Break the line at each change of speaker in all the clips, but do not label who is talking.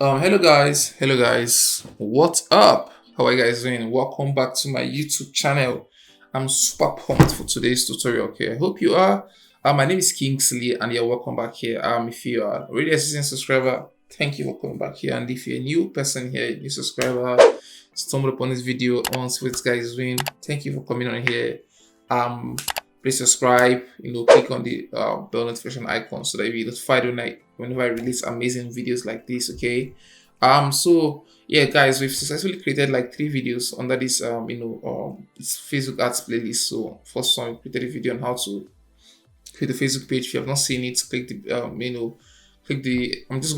Hello guys, what's up? How are you guys doing? Welcome back to my YouTube channel. I'm super pumped for today's tutorial. Okay, I hope you are. My name is Kingsley, and you're welcome back here. If you are already a seasoned subscriber, thank you for coming back here. And if you're a new person here, new subscriber, stumbled upon this video on what this guy is doing, thank you for coming on here. Please subscribe. Click on the bell notification icon so that you'll be notified whenever I release amazing videos like this. Okay. So yeah, guys, we've successfully created like 3 videos under this this Facebook ads playlist. So first one, we created a video on how to create a Facebook page. If you have not seen it, click the click the. I'm just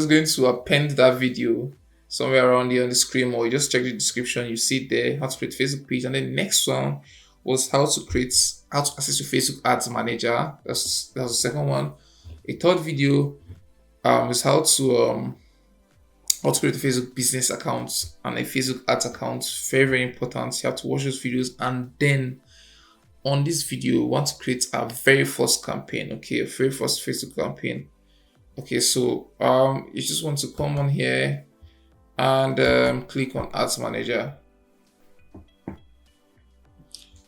going to append that video somewhere around here on the screen, or you just check the description. You see it there, how to create a Facebook page. And then the next one was how to access your Facebook ads manager. That's the second one. A third video is how to create a Facebook business account and a Facebook ads account. Very, very important. You have to watch those videos, and then on this video, we want to create our very first campaign. Okay, a very first Facebook campaign. Okay, so you just want to come on here and click on ads manager.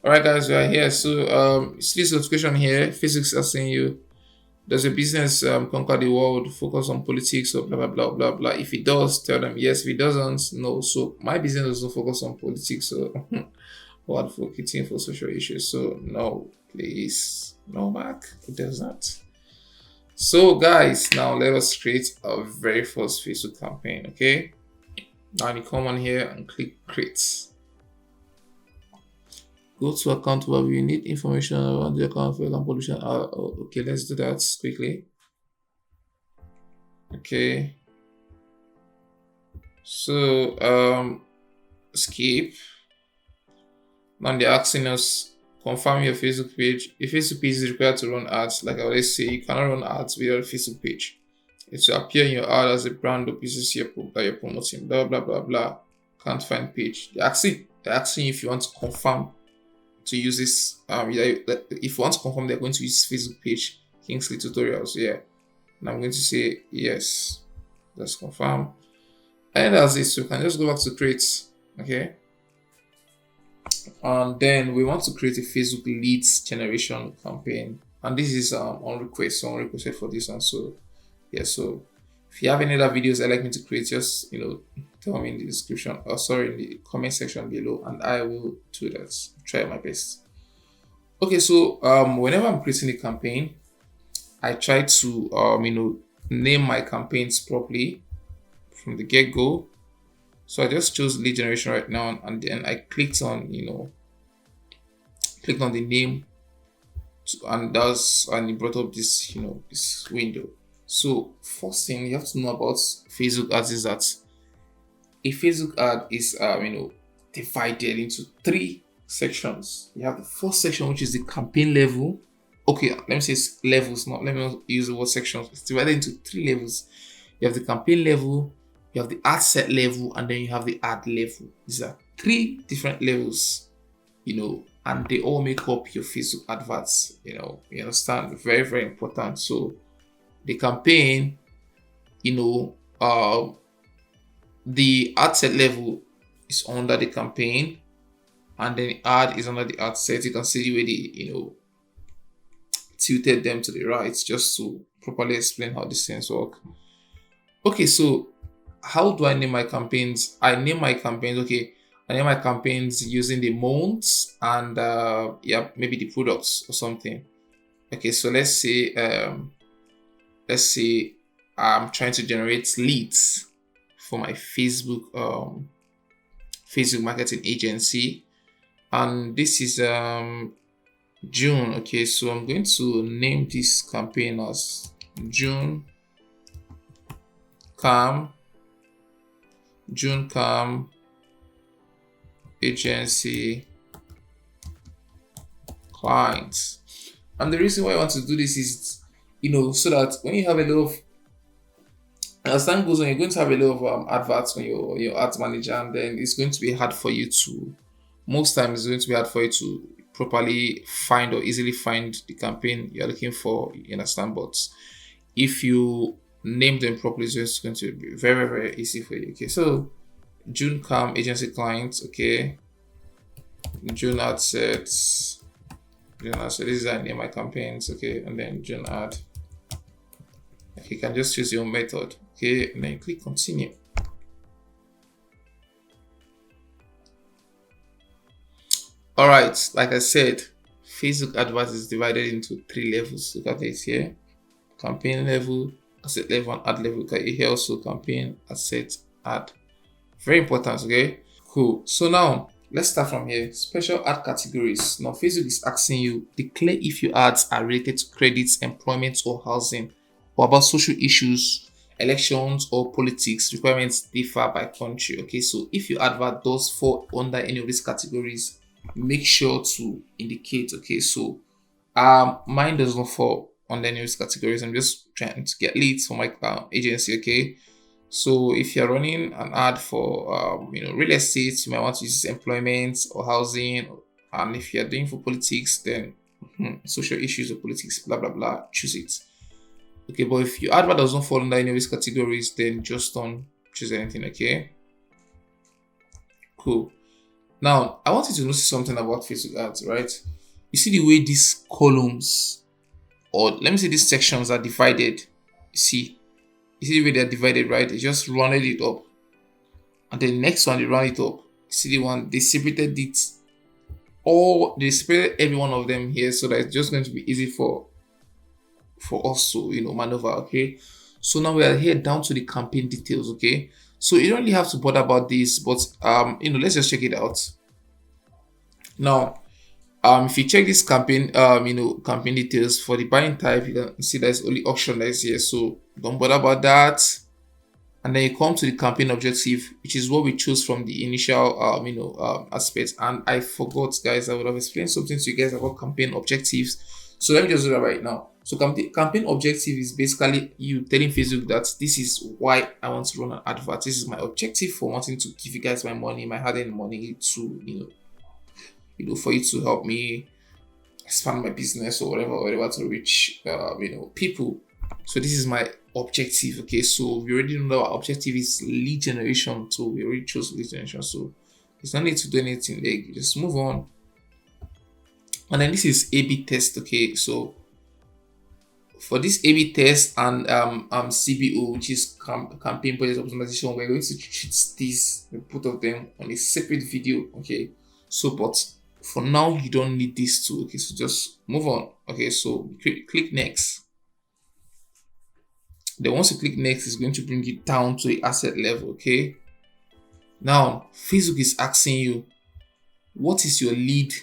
All right, guys, we are here. So see this notification here. Facebook is asking you, does your business conquer the world, focus on politics, or blah blah blah blah blah? If it does, tell them yes. If it doesn't, no. So my business doesn't focus on politics, so or advocating for social issues. So no, please, no, Mark, it does not. So guys, now let us create our very first Facebook campaign. Okay, now you come on here and click create. Go to account where you need information around the account for example pollution. Okay, let's do that quickly. Okay. So skip. Now they're asking us confirm your Facebook page. If Facebook page is required to run ads, like I always say, you cannot run ads without a Facebook page. It will appear in your ad as a brand or business that you're promoting. Blah blah blah blah. Can't find page. They're asking if you want to confirm to use this. If you want to confirm, they're going to use Facebook page Kingsley Tutorials. Yeah, and I'm going to say yes. Let's confirm, and that's it. So we can just go back to create. Okay, and then we want to create a Facebook leads generation campaign, and this is on request. Someone requested for this one. So yeah, so if you have any other videos I'd like me to create, just tell me in the description, or sorry, in the comment section below, and I will do that. Try my best. Okay, so whenever I'm creating a campaign, I try to name my campaigns properly from the get-go. So I just chose lead generation right now, and then I clicked on clicked on the name, and it brought up this this window. So first thing you have to know about Facebook ads is that a Facebook ad is divided into 3 sections. You have the first section, which is the campaign level. Okay, let me say levels, let me not use the word sections. It's divided into 3 levels. You have the campaign level, you have the ad set level, and then you have the ad level. These are 3 different levels, and they all make up your Facebook adverts. You understand? Very, very important. So the campaign, the ad set level is under the campaign, and then the ad is under the ad set. You can see the way they tilted them to the right, just to properly explain how these things work. Okay, so how do I name my campaigns? I name my campaigns using the months and maybe the products or something. Okay, so let's say I'm trying to generate leads for my Facebook marketing agency, and this is June. Okay, so I'm going to name this campaign as June Calm Agency Clients. And the reason why I want to do this is so that when you have a lot of, as time goes on, you're going to have a lot of adverts on your ads manager, and then it's going to be hard for you to, most times it's going to be hard for you to properly find or easily find the campaign you're looking for, you understand. But if you name them properly, so it's going to be very, very easy for you. Okay, so June Cam agency clients. Okay, June ad sets. June ad set. This is I name my campaigns. Okay, and then June ad. Okay, you can just choose your method. Okay, and then click continue. All right, like I said, Facebook adverts is divided into 3 levels. Look at it here: campaign level, asset level, and ad level. Okay, here also campaign, asset, ad. Very important. Okay, cool. So now let's start from here. Special ad categories. Now Facebook is asking you declare if your ads are related to credits, employment, or housing, or about social issues, elections, or politics. Requirements differ by country. Okay, so if your advert does fall under any of these categories, make sure to indicate. Okay, so mine does not fall under any of these categories. I'm just trying to get leads for my agency. Okay, so if you're running an ad for real estate, you might want to use employment or housing, and if you're doing for politics, then social issues or politics, blah blah blah, choose it. Okay, but if your advert does not fall under any of these categories, then just don't choose anything. Okay, cool. Now, I want you to notice something about Facebook ads, right? You see the way these columns, or let me say these sections are divided. You see the way they're divided, right? They just rounded it up. And the next one, they round it up. You see the one, they separated it. They separated every one of them here so that it's just going to be easy for us to, maneuver, okay? So now we are here down to the campaign details, okay? So you don't really have to bother about this, but let's just check it out. Now, if you check this campaign, campaign details for the buying type, you can see there's only auction that is here, so don't bother about that. And then you come to the campaign objective, which is what we chose from the initial, aspect. And I forgot, guys, I would have explained something to you guys about campaign objectives. So let me just do that right now. So campaign objective is basically you telling Facebook that this is why I want to run an advert. This is my objective for wanting to give you guys my money, my hard-earned money to, for you to help me expand my business or whatever to reach, people. So this is my objective. Okay, so we already know our objective is lead generation. So we already chose lead generation. So there's no need to do anything there. You just move on. And then this is A/B test. Okay, so for this A/B test and CBO, which is campaign budget optimization, we're going to treat these, both of them, on a separate video. Okay, so but for now you don't need these two. Okay, so just move on. Okay, so click next. Then once you click next, it's going to bring you down to the asset level. Okay, now Facebook is asking you, what is your lead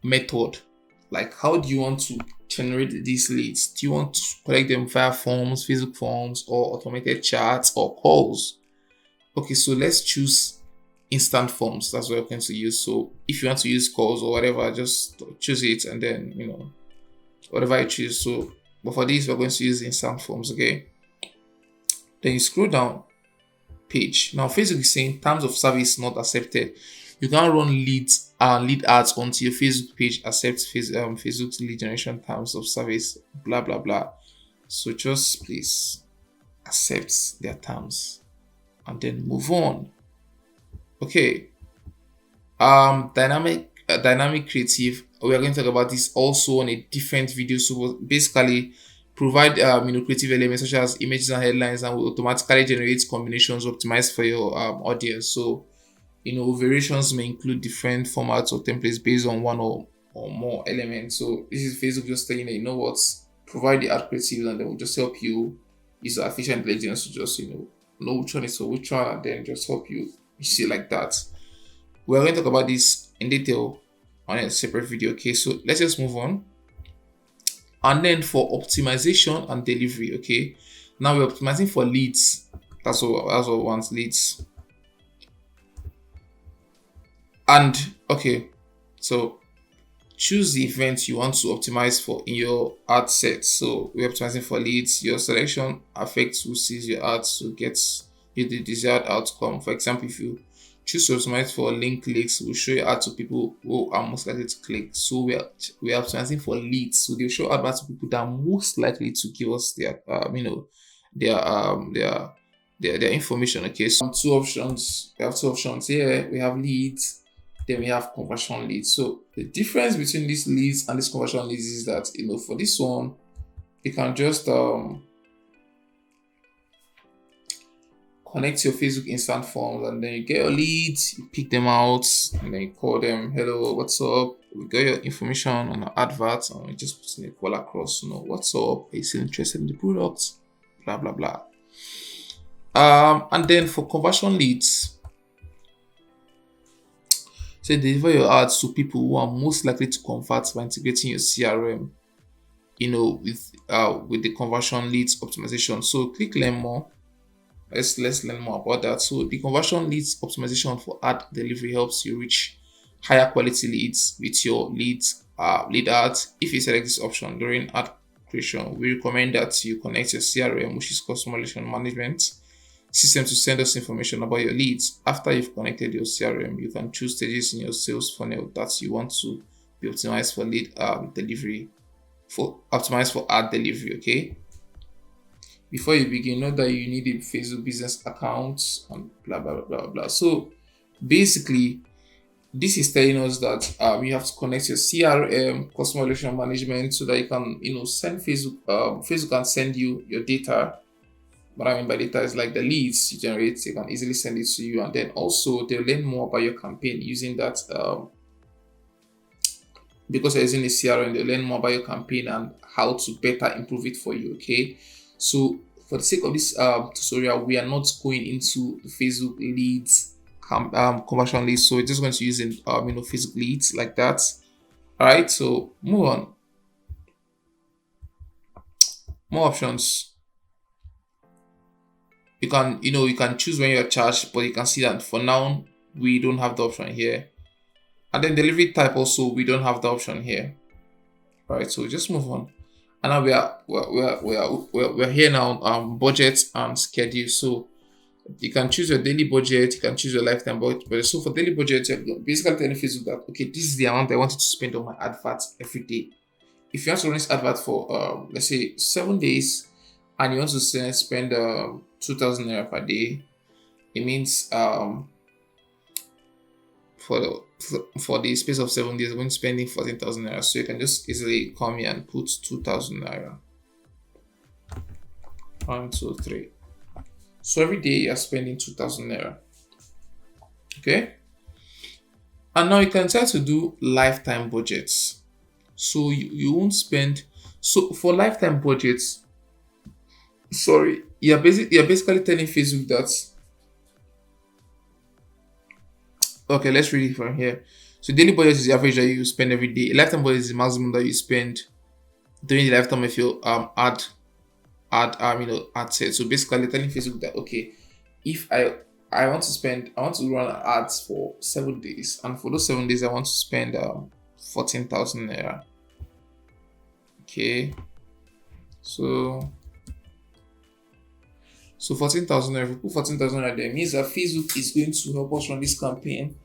method? Like, how do you want to generate these leads? Do you want to collect them via forms, Facebook forms, or automated chats or calls? Okay, so let's choose instant forms. That's what we're going to use. So if you want to use calls or whatever, just choose it, and then whatever you choose. So but for this, we're going to use instant forms. Okay, then you scroll down page. Now Facebook is saying terms of service not accepted. You can't run lead ads onto your Facebook page accepts Facebook's lead generation terms of service, blah blah blah. So just please accept their terms and then move on. Okay. Dynamic creative. We are going to talk about this also on a different video. So basically, provide creative elements such as images and headlines, and will automatically generate combinations optimized for your audience. So variations may include different formats or templates based on one or more elements. So this is Facebook just telling you know what, provide the ad creative, and they will just help you use artificial intelligence to just know which one is for which one, and then just help you see like that. We're going to talk about this in detail on a separate video. Okay, so let's just move on. And then for optimization and delivery, okay, now we're optimizing for leads. That's what we want, leads. And okay, so choose the event you want to optimize for in your ad set. So we're optimizing for leads. Your selection affects who sees your ads to get you the desired outcome. For example, if you choose to optimize for link clicks, we'll show your ad to people who are most likely to click. So we are optimizing for leads. So they'll show adverts to people that are most likely to give us their their information. Okay, so two options. We have two options here. We have leads, then we have conversion leads. So the difference between these leads and these conversion leads is that, for this one, you can just connect your Facebook instant forms, and then you get your leads, you pick them out, and then you call them, hello, what's up? We got your information on our adverts, and we just put in a call across, what's up? Are you still interested in the product? Blah blah blah. And then for conversion leads, so deliver your ads to people who are most likely to convert by integrating your CRM, with the conversion leads optimization. So click learn more. Let's learn more about that. So the conversion leads optimization for ad delivery helps you reach higher quality leads with your lead ads. If you select this option during ad creation, we recommend that you connect your CRM, which is customer relation management system, to send us information about your leads. After you've connected your CRM, you can choose stages in your sales funnel that you want to be optimized for lead delivery, for optimized for ad delivery. Okay. Before you begin, know that you need a Facebook business account and blah blah blah blah blah. So basically, this is telling us that you have to connect your CRM, customer relation management, so that you can send Facebook. Facebook can send you your data. What I mean by data is like the leads you generate. They can easily send it to you, and then also they'll learn more about your campaign using that. Because you're using a CRM, they'll learn more about your campaign and how to better improve it for you. Okay. So for the sake of this tutorial, we are not going into the Facebook leads, conversion leads. So we're just going to use Facebook leads like that. All right. So move on. More options. You can choose when you're charged, but you can see that for now we don't have the option here. And then delivery type also, we don't have the option here. All right. So just move on. And now we're here now. Budget and schedule. So you can choose your daily budget. You can choose your lifetime budget. So for daily budget, you're basically telling Facebook that, okay, this is the amount I want you to spend on my adverts every day. If you have to run this advert for let's say 7 days, and you want to spend 2,000 naira per day, it means for the space of 7 days, when spending 14,000 naira, so you can just easily come here and put 2,000 naira. 1, 2, 3. So every day you're spending 2,000 naira. Okay. And now you can try to do lifetime budgets. So you won't spend. So for lifetime budgets, you're basically telling Facebook that. Okay, let's read it from here. So daily budget is the average that you spend every day. Lifetime budget is the maximum that you spend during the lifetime of your ad set. So basically telling Facebook that, okay, if I want to run ads for 7 days, and for those 7 days I want to spend 14,000 naira. Okay. So 14,000 naira. If you put 14,000 naira there, means that Facebook is going to help us run this campaign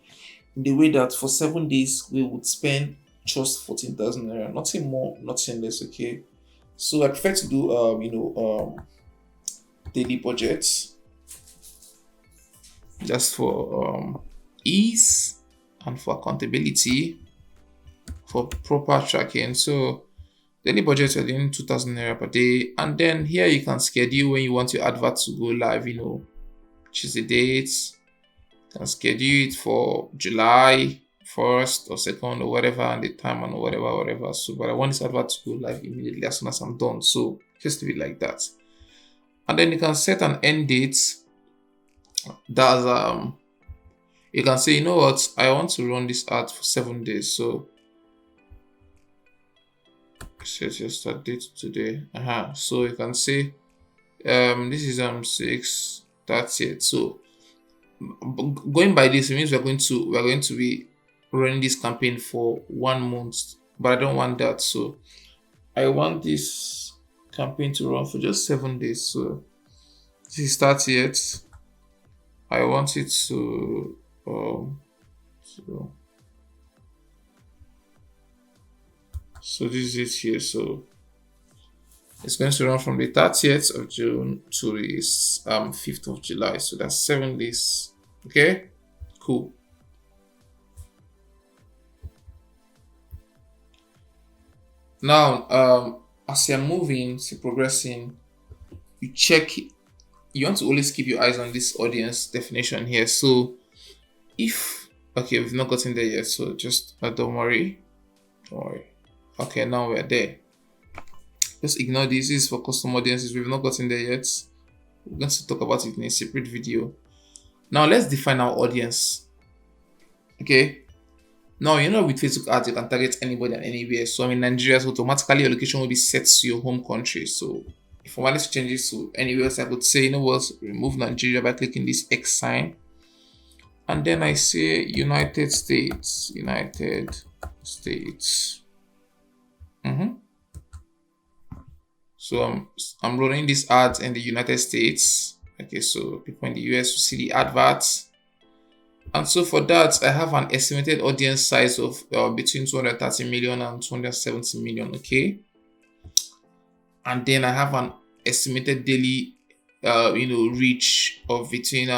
in the way that for 7 days we would spend just 14,000 naira, nothing more, nothing less. Okay. So I prefer to do daily budgets just for ease and for accountability, for proper tracking. So daily budget you're doing 2,000 naira per day, and then here you can schedule when you want your advert to go live. Choose the dates. You can schedule it for July 1st or 2nd or whatever, and the time and whatever. So, but I want this advert to go live immediately as soon as I'm done. So just leave it like that. And then you can set an end date. That's you can say, you know what, I want to run this ad for 7 days. So set your start date today. So you can say this is 6. That's it. So going by this, it means we're going to be running this campaign for 1 month, but I don't want that. So I want this campaign to run for just 7 days. So this is 30th. I want it to so this is it here. So It's going to run from the 30th of June to the 5th of July. So that's 7 days. Okay, cool. Now, as you're moving, so progressing, you check. You want to always keep your eyes on this audience definition here. So, if okay, we've not gotten there yet, so just don't worry, don't worry. Okay, now we're there. Just ignore this. This is for custom audiences. We've not gotten there yet. We're going to talk about it in a separate video. Now let's define our audience. Okay. Now with Facebook ads you can target anybody and anywhere. So I'm in Nigeria, so automatically your location will be set to your home country. So if I wanted to change it to anywhere else, I could say, remove Nigeria by clicking this X sign. And then I say United States. United States. So I'm running these ads in the United States. Okay, so people in the US will see the adverts. And so for that, I have an estimated audience size of between 230 million and 270 million. Okay. And then I have an estimated daily, reach of between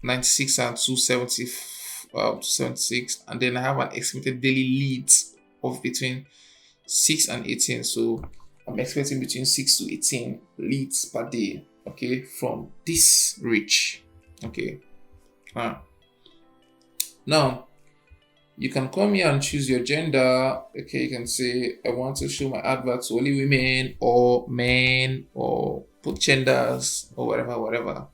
96 and 270, 276. And then I have an estimated daily leads of between 6 and 18. So I'm expecting between 6 to 18 leads per day, okay, from this reach, okay. Now, you can come here and choose your gender, okay. You can say, I want to show my advert to only women or men, or put genders or whatever.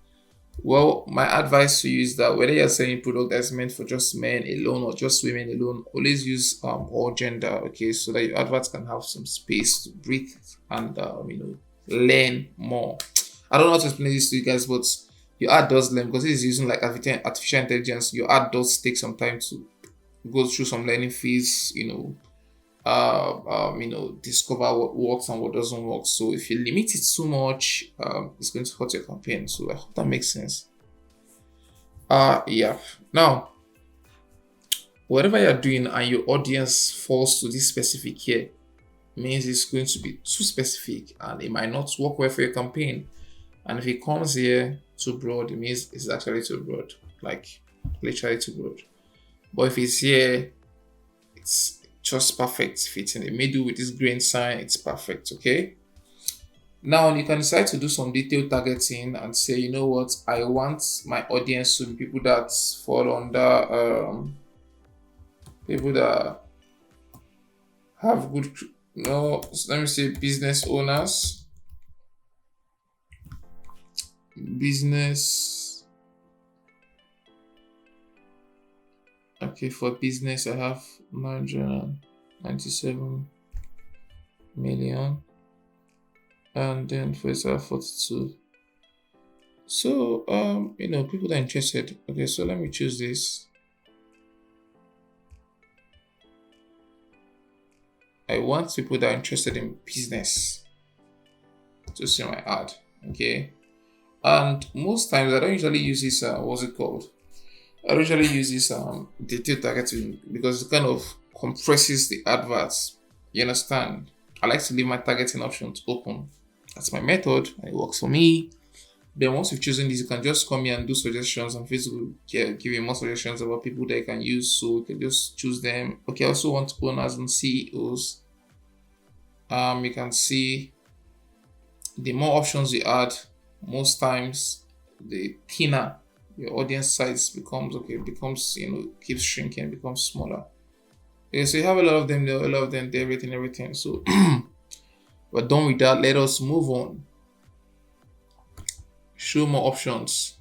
Well, my advice to you is that whether you're selling product that's meant for just men alone or just women alone, always use all gender, okay, so that your adverts can have some space to breathe and learn more. I don't know how to explain this to you guys, but your ad does learn because it is using like artificial intelligence. Your ad does take some time to go through some learning phase, discover what works and what doesn't work. So if you limit it too much, it's going to hurt your campaign. So I hope that makes sense. Yeah. Now, whatever you're doing and your audience falls to this specific here, means it's going to be too specific and it might not work well for your campaign. And if it comes here too broad, it means it's actually too broad, like literally too broad. But if it's here, it's just perfect. If it's in the middle with this green sign, it's perfect, okay? Now you can decide to do some detailed targeting and say, you know what, I want my audience to be people that fall under people that have good, let me say business owners. Okay, for business I have 997 million, and then for itself 42. So people that are interested. Okay, so let me choose this. I want people that are interested in business to see my ad. Okay. And most times I don't usually use this what's it called? I usually use this detailed targeting because it kind of compresses the adverts. You understand? I like to leave my targeting options open. That's my method and it works for me. Then once you've chosen this, you can just come here and do suggestions on Facebook. Give you more suggestions about people that you can use, so you can just choose them. Okay, I also want owners and CEOs. You can see the more options you add, most times the thinner your audience size becomes. Okay, keeps shrinking, becomes smaller. Okay, so you have a lot of them, everything. So we're done with that. Let us move on. Show more options.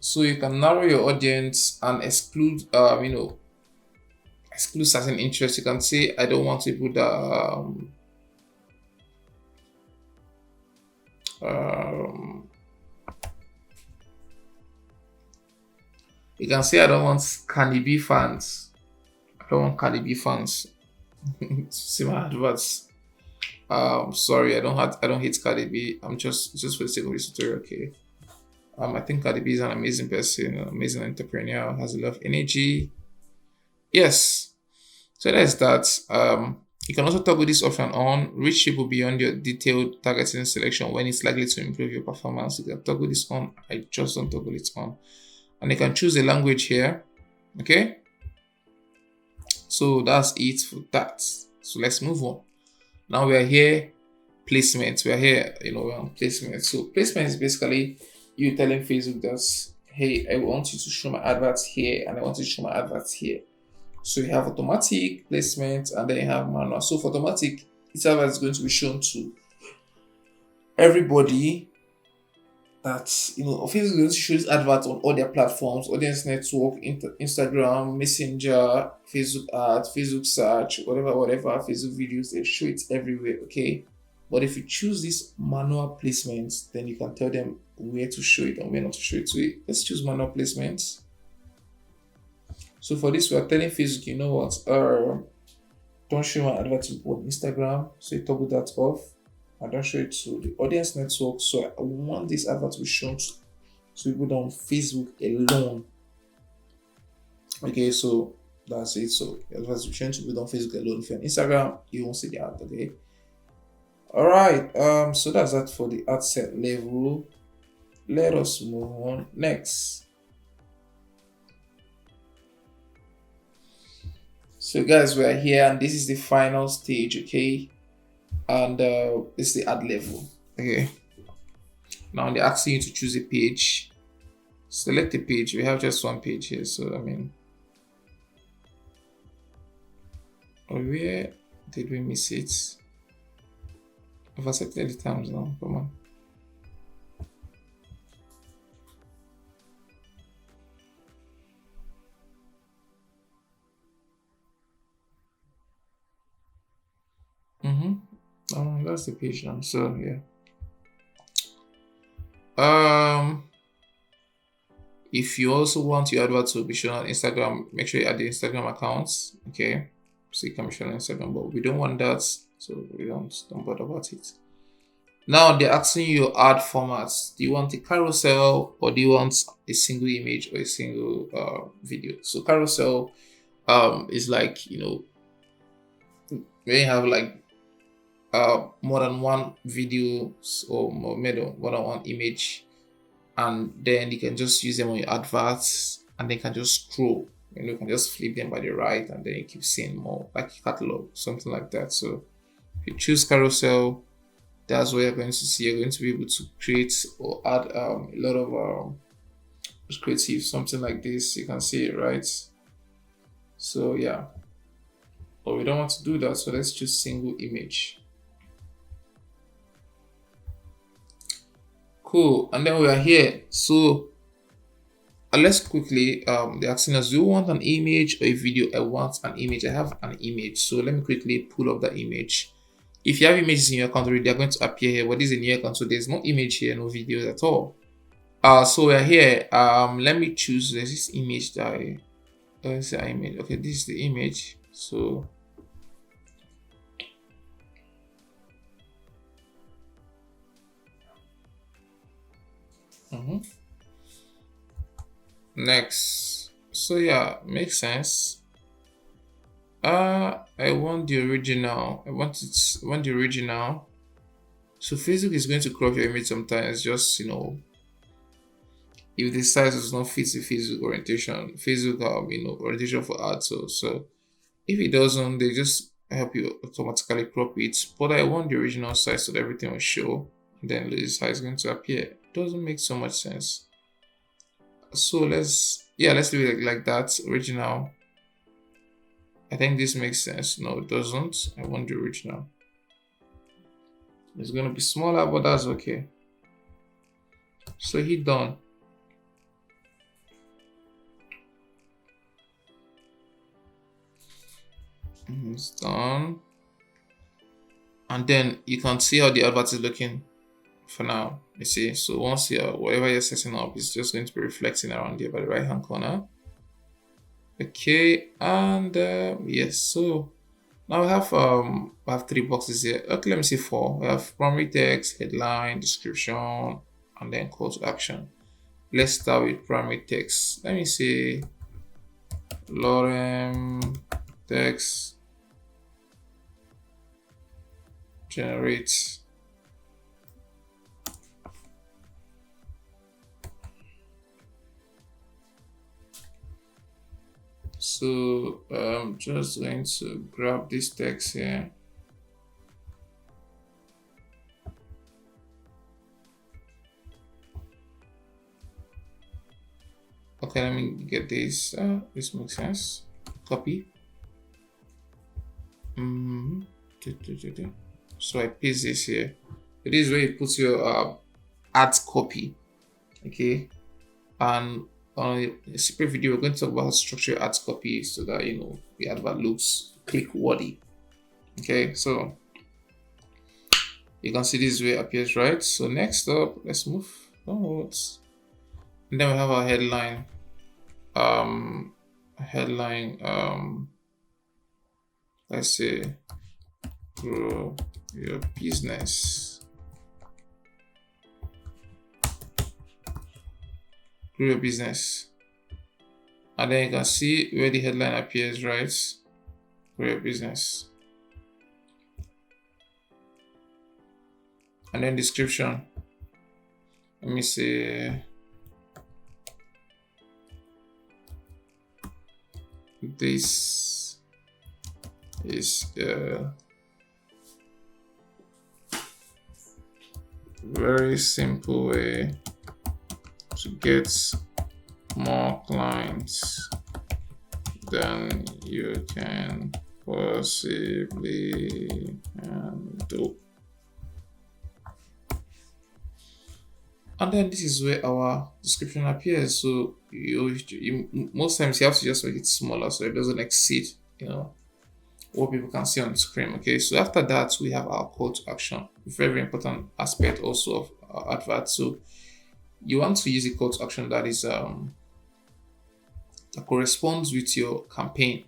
So you can narrow your audience and exclude exclude certain interests. You can say, I don't want people that you can say, I don't want Cardi B fans. I don't want Cardi B fans. See my adverts. Sorry, I don't hate Cardi B. I'm just for the sake of this tutorial, okay. I think Cardi B is an amazing person, an amazing entrepreneur, has a lot of energy. Yes. So that's that. You can also toggle this option on. Reach people beyond your detailed targeting selection when it's likely to improve your performance. You can toggle this on. I just don't toggle it on. And you can choose a language here. Okay. So that's it for that. So let's move on. Now we are here. Placement. We are here, we're on placement. So placement is basically you telling Facebook that, hey, I want you to show my adverts here and I want you to show my adverts here. So you have automatic placement and then you have manual. So for automatic, each advert is going to be shown to everybody that, Facebook is going to show this advert on all their platforms, audience network, Instagram, Messenger, Facebook ads, Facebook search, whatever, Facebook videos, they show it everywhere, okay? But if you choose this manual placements, then you can tell them where to show it and where not to show it. So let's choose manual placements. So for this, we are telling Facebook, you know what? Don't show my advert on Instagram. So you toggle that off. I don't show it to the audience network. So I want this advert to be shown to people on Facebook alone. Okay, so that's it. So the advert will be shown to people on Facebook alone. If you're on Instagram, you won't see the ad. Okay. All right. So that's that for the ad set level. Let us move on next. So guys, we're here and this is the final stage, okay? And this is the ad level, okay? Now they're asking you to choose a page. Select a page. We have just one page here, so where did we miss it? I've accepted the terms now, come on. That's the page now. So yeah. If you also want your advert to be shown on Instagram, make sure you add the Instagram accounts. Okay. So you can be shown on Instagram, but we don't want that. So we don't bother about it. Now they're asking you ad formats. Do you want a carousel or do you want a single image or a single video? So carousel is like, when you have like more than one video or more than one image, and then you can just use them on your adverts and then you can just scroll. You can just flip them by the right and then you keep seeing more, like catalog, something like that. So if you choose carousel, that's where you're going to see. You're going to be able to create or add a lot of creative, something like this. You can see it, right? So yeah, but we don't want to do that, so let's choose single image. Cool, and then we are here. So let's quickly they're asking us, do you want an image or a video? I want an image. I have an image, so let me quickly pull up that image. If you have images in your account already, they're going to appear here. But this is a new account, so there's no image here, no videos at all. So we're here. Let me choose. There's this image that let's say image. Okay, this is the image. So next. So yeah, makes sense. I want the original. I want the original. So Facebook is going to crop your image sometimes, just if the size does not fit the Facebook orientation, Facebook orientation for ads. So if it doesn't, they just help you automatically crop it. But I want the original size so that everything will show. And then the size is going to appear. It doesn't make so much sense. So let's leave it like that. Original. I think this makes sense. No, it doesn't. I want the original. It's going to be smaller, but that's okay. So hit done. It's done. And then you can see how the advert is looking for now. You see, so once whatever you're setting up is just going to be reflecting around here by the right hand corner. Okay, and yes, so now we have 3 boxes here. Okay, let me see 4. We have primary text, headline, description, and then call to action. Let's start with primary text. Let me see Lorem text generate. So I'm just going to grab this text here. Okay, let me get this. This makes sense. Copy. So I paste this here. This is where you put your add copy. Okay, and on a separate video, we're going to talk about how to structure add copy so that the advert looks click worthy. Okay, so you can see this way it appears, right? So next up, let's move onwards. And then we have our headline. Let's say grow your business. Grow your business. And then you can see where the headline appears, right? Grow your business. And then description. Let me say this is a very simple way to get more clients than you can possibly do. And then this is where our description appears. So you most times you have to just make it smaller so it doesn't exceed what people can see on the screen. Okay, so after that we have our call to action, very important aspect also of our advert. So you want to use a call to action that is that corresponds with your campaign.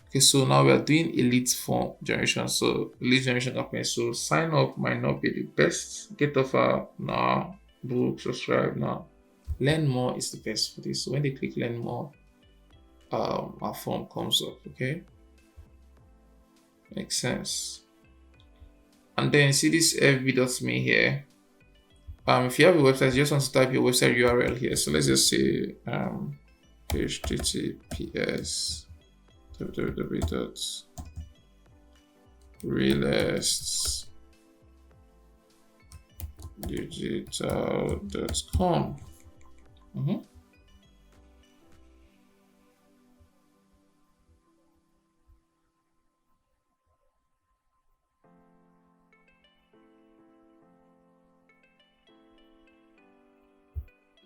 Okay, so now we are doing a lead form generation. So lead generation campaign. So sign up might not be the best. Get offer now. Book, subscribe now. Learn more is the best for this. So when they click learn more, our form comes up. Okay, makes sense. And then see this fb.me here. If you have a website, you just want to type your website URL here. So let's just say https realestdigital.com.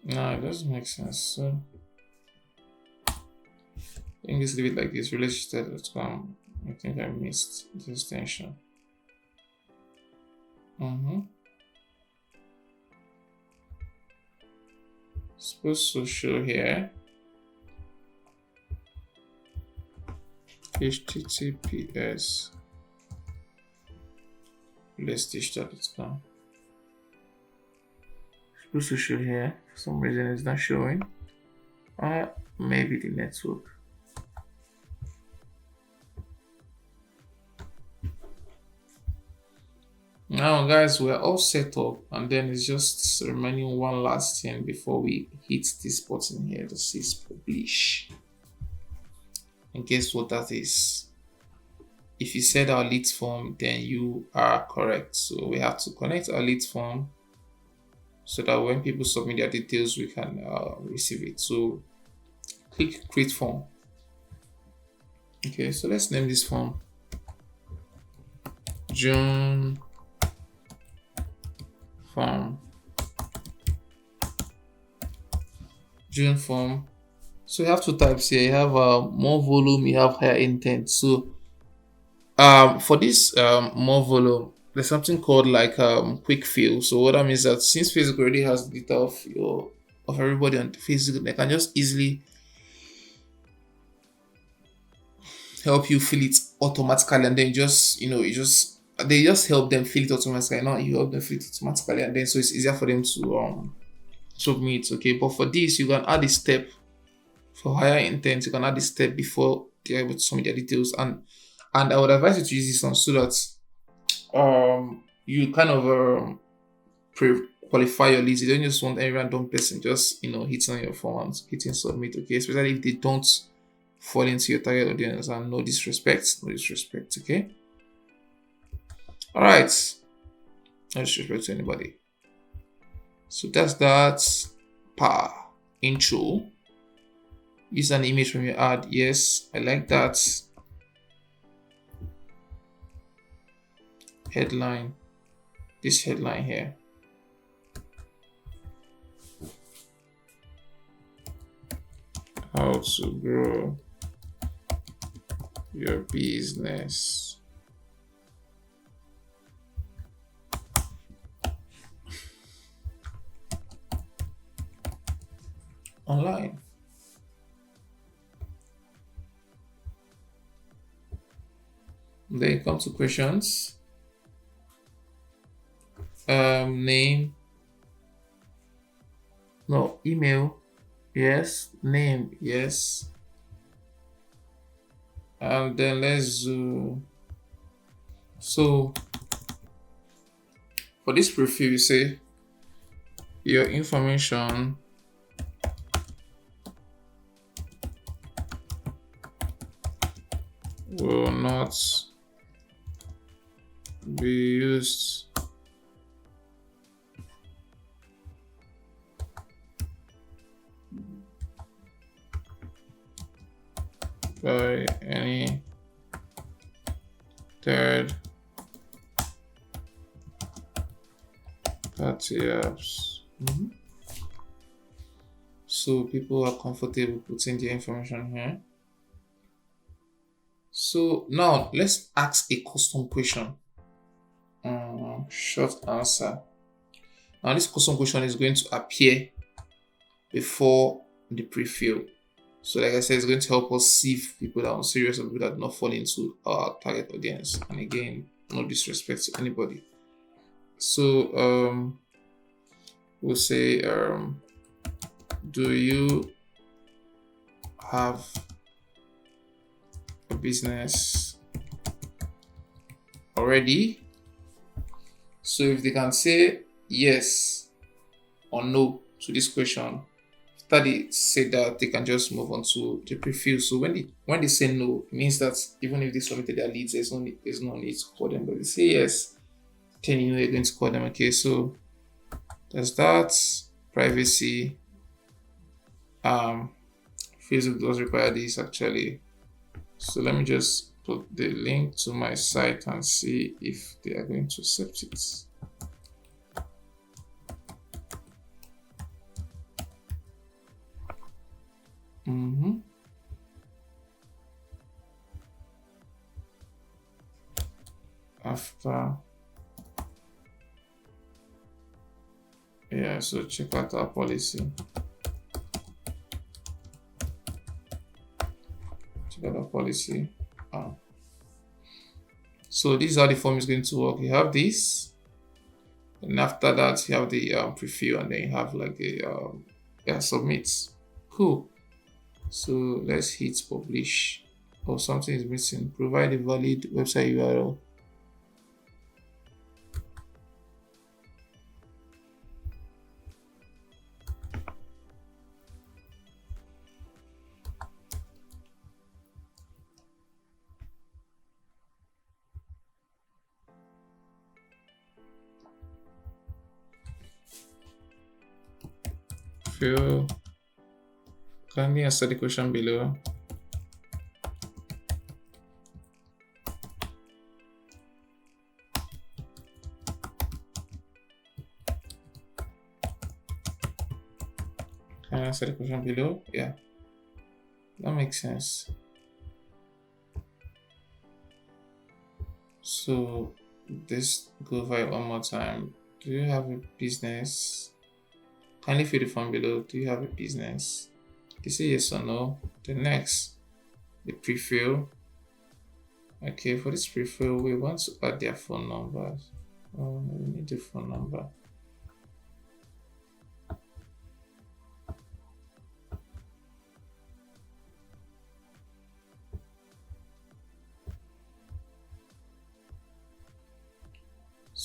No, it doesn't make sense. So I think just leave it like this. Realestdigital.com. I think I missed the extension. Supposed to show here https realestdigital.com. Supposed to show here. For some reason it's not showing. Maybe the network. Now guys, we're all set up, and then it's just remaining one last thing before we hit this button here that says publish. And guess what that is? If you set our lead form, then you are correct. So we have to connect our lead form so that when people submit their details, we can receive it. So click create form. Okay, so let's name this form June form. So you have two types here. You have more volume, you have higher intent. So for this more volume, there's something called like quick fill. So what that means is that since Facebook already has data of everybody on Facebook, they can just easily help you fill it automatically, and then they just help them fill it automatically. Not you help them fill it automatically, and then so it's easier for them to submit. Okay, but for this you can add a step. For higher intent, you can add a step before they're able to submit their details. And I would advise you to use this one so that you kind of qualify your leads. You don't just want any random person just hitting on your phone and hitting submit. Okay, especially if they don't fall into your target audience. And no disrespect, okay. All right, no disrespect to anybody. So that's that per intro. Use an image from your ad. Yes, I like that. Headline. This headline here. How to grow your business. Online. Then you come to questions. Name. No, email. Yes. Name. Yes. And then let's do. So for this preview, you say your information will not be used by any third party apps. So people are comfortable putting their information here. So now let's ask a custom question. Short answer. Now this custom question is going to appear before the preview. So like I said, it's going to help us sieve people that are serious and people that do not fall into our target audience. And again, no disrespect to anybody. So we'll say do you have a business already? So if they can say yes or no to this question, after they say that, they can just move on to the preview. So when they say no, it means that even if they submitted their leads, there's no need to call them. But they say yes, then you're going to call them. Okay, so there's that. Privacy. Facebook does require this actually. So let me just put the link to my site and see if they are going to accept it. After, so check out our policy. So this is how the form is going to work. You have this, and after that you have the preview, and then you have like the submit. Cool. So let's hit publish. Oh, something is missing. Provide a valid website URL. Kindly answer the question below. Can I answer the question below? Yeah, that makes sense. So this go over it one more time. Do you have a business? Kindly fill the form below. Do you have a business? You say yes or no. The next, the prefill. Okay, for this prefill, we want to add their phone numbers. We need the phone number.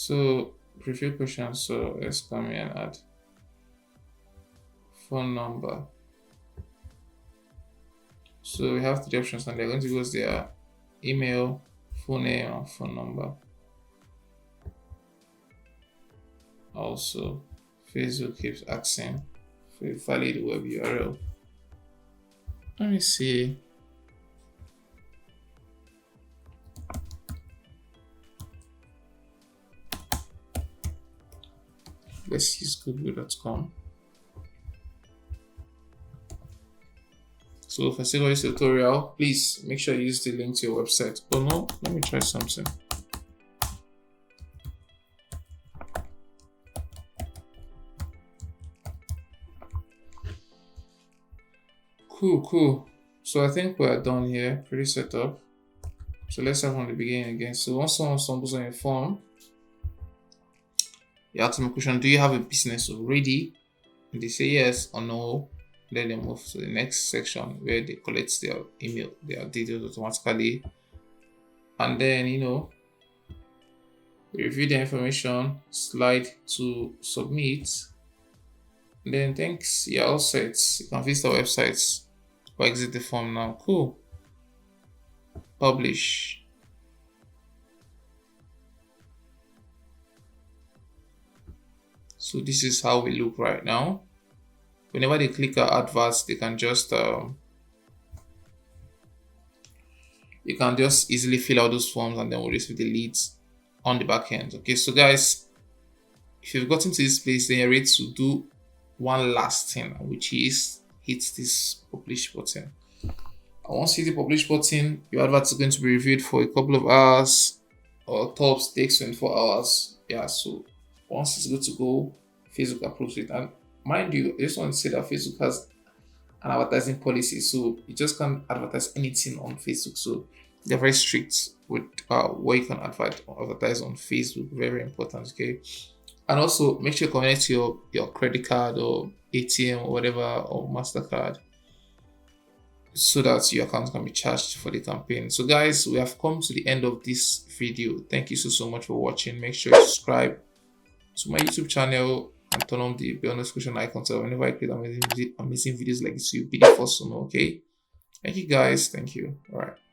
So preview questions. So let's come here and add phone number. So we have three options and they're going to give us their email, full name, and phone number. Also, Facebook keeps asking for a valid web URL. Let me see. Let's use google.com. So for this tutorial, please make sure you use the link to your website. Oh no, let me try something. Cool. So I think we're done here. Pretty set up. So let's start from the beginning again. So once someone stumbles on your form, you ask them a question: do you have a business already? And they say yes or no. Then they move to the next section where they collect their email, their details automatically. And then, review the information, slide to submit. And then thanks, you're all set. You can visit our websites or exit the form now. Cool. Publish. So this is how we look right now. Whenever they click our adverts, they can just you can just easily fill out those forms and then we'll receive the leads on the back end. Okay, so guys, if you've gotten to this place, then you're ready to do one last thing, which is hit this publish button. And once you hit the publish button, your advert is going to be reviewed for a couple of hours, or tops takes 24 hours. Yeah, so once it's good to go, Facebook approves it. And mind you, I just want to say that Facebook has an advertising policy, so you just can't advertise anything on Facebook. So they're very strict with what you can advertise on Facebook. Very important, okay? And also make sure you connect your credit card or ATM or whatever, or MasterCard, so that your account can be charged for the campaign. So guys, we have come to the end of this video. Thank you so much for watching. Make sure you subscribe to my YouTube channel and turn on the bell notification icon so whenever I create amazing videos like this, you'll be the first to know. Okay, thank you guys. Thank you. All right.